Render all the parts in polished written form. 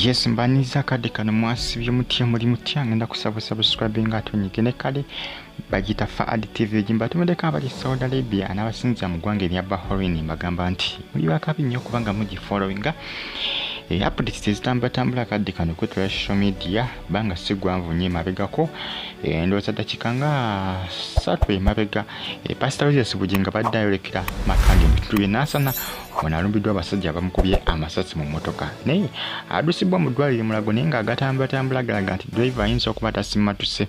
Yes, mbaniza kade kano mwasibye mutya muri mutya ngenda kusaba subscribe ngatonyigene kale bagita Faad TV jimba tumedeka abali Saudi Arabia n'abasinza mu gwange lya Bahrain bagamba nti muri bakabi nnyo kubanga mugi followinga updates zitambula kade kano ku social media banga sigwanvu nye mabegako ndoza dakikanga satwe mabega pastor Jesse Bugingo badayolekera makanje mutubye nasana onalumbiddwa abasajja bamukubye amasasi mu motoka naye adusibwa mu ddwaliro mulago nenga agatambula galaga nti driver ayinza okuba tasimatuse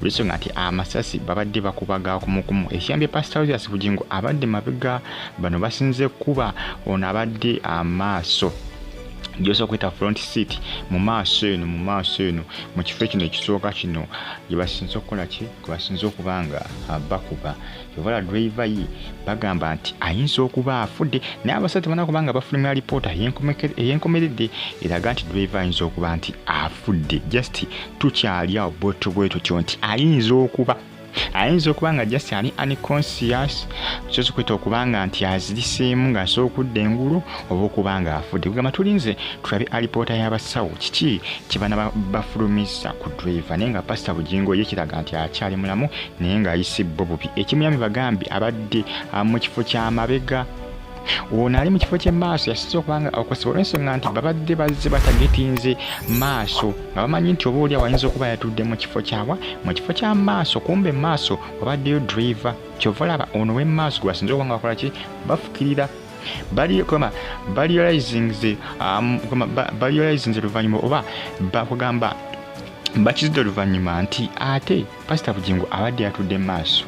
uliso ngati amasasi babadde bakubaga kumukumu ekyambye pastor Jesse Bugingo abadde mabega bano basinze kuba ono abadde amaaso Joso kwita front seat mu maaso eno mu kifo kino ekisooka kino yebasinze okukola ki kubasinze okubanga bakuba yovala driver yi bagamba nti ayinza okuba afudde naye abasatu bana kubanga bafulumya reporter yenkomeredde eraga nti driver ayinza okuba nti afudde just tukyali awo bwetu kyo nti ayinza okuba nga just ani unconscious kyoso kwita okubanga nti aziriseemu ng'asobola okudda engulu oba okubanga afudde kugamba tulinze tulabe alipoota y'abasawo kiki kibana bafulumisa ku driver naye nga pastor Bugingo ye kiraga nti akyali mulamu naye ng'ayisibbo bubi ekimuyambi bagambi abadde mu kifo ky'amabega ono ali mu kifo ky'emaaso yasinze okubanga okosebwa olw'ensonga nti babadde bazze batagetinze maaso nga bamanyi nti oba oli awayinza okuba yatudde mu kifo ky'amaaso kumbe maaso wabaddeyo driver kyova olaba ono w'emaaso gwe basinze okubanga bakola ki bafukirira baliolizinze luvannyuma oba bakugamba bakizidde oluvannyuma nti ate pastor Bugingo abadde yatudde maaso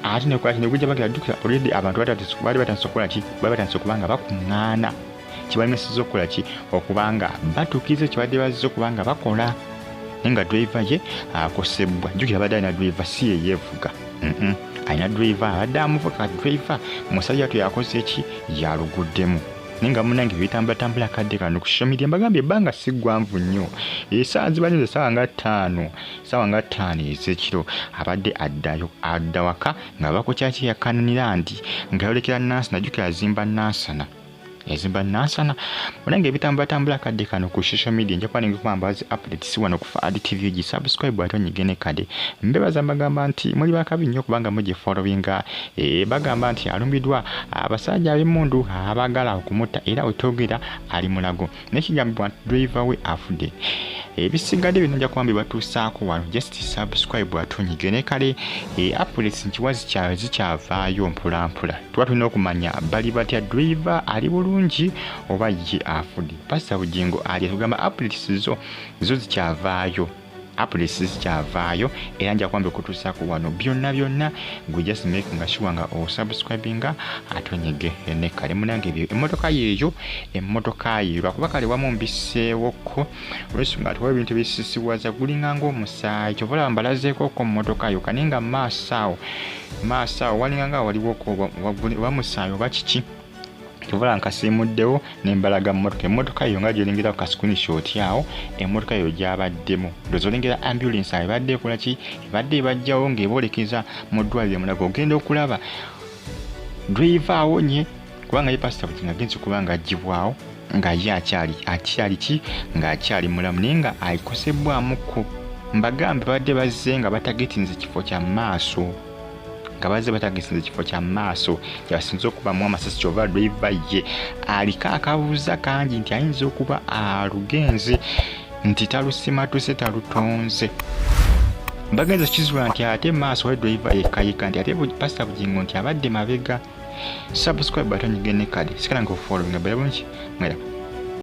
ate ne kwaki ne kujja bagira dukira already abantu bali batandise okubanga bakuŋŋaana kibalemesezza okukola ki okubanga batuukize kibadde bazze okubanga bakola nenga driver ye akosebwa jjukira abadde alina driver si ye yeevuga alina driver abadde amuvuga driver omusajja atu yakoze eki yaluguddemu nenga munange bitambula kadde kano ku social media mbagambye ebbanga siggwanvu nnyo esaawa zibanyuze saawa nga 5 ez'ekiro abadde adda waka nga bakokyaki ya Kananirandi nga yolekera Nansana jjukira yazimba Nansana munange bitambula kadde kano ku social media nja kwaninga kwambazi updates wano ku Faad TV gi subscribe ato nyigene kade mbebaza bagamba nti muri bakabi nnyo kubanga muje followinga bagamba nti alumbiddwa abasajja ab'emmundu abagala okumutta era otogera ali mulago nekigambibwa driver we afudde ebisigadde bino nja kwambi batuusaako wano just subscribe ato nyigene kale updates nkiwazi kyavaayo mpolampola tuba tulina okumanya bali batya driver ali bulungi oba ye afudde pastor Bugingo ali tugamba updates zo zikyavaayo era nja kwambi okutuusaako wano byonna gwe just make nga sure nga osubscribinga atonyege ne kale munange ebyo emmotoka yeyo lwakuba kale wamu mbiseewoko olw'ensonga atiwa ebintu bisisiwaza gulinga ng'omusaayi kyovala mbalazeeko ko mmotoka yo kaninga maaso awo walinga nga waliwo wamusaayi oba kiki kyovala nkasimuddewo nembalaga emmotoka yo nga gyolengera ku screenshot yawo emmotoka yo gyabaddemu ndozo olengera ambulance ebadde ekola ki ebadde ebajjawo ng'eboolekeza mu ddwaliro mulago ogenda okulaba driver awonye kubanga ye pastor Bugingo agenze kubanga aggyibwawo nga ye akyali mulamu naye nga ayikosebwamuko mbagambe badde bazze nga batagetinze kifo kya maaso yasinze okubamu amasasi kyova driver ye aliko akabuuza kangi nti ayinza okuba alugenze nti talusimatuse talutonze mbagenza kizula nti ate maaso wa driver yekayika nti ate pastor Bugingo nti abadde mabega subscribe button nyigene kale sikala ngo follow nga bela bungi mwera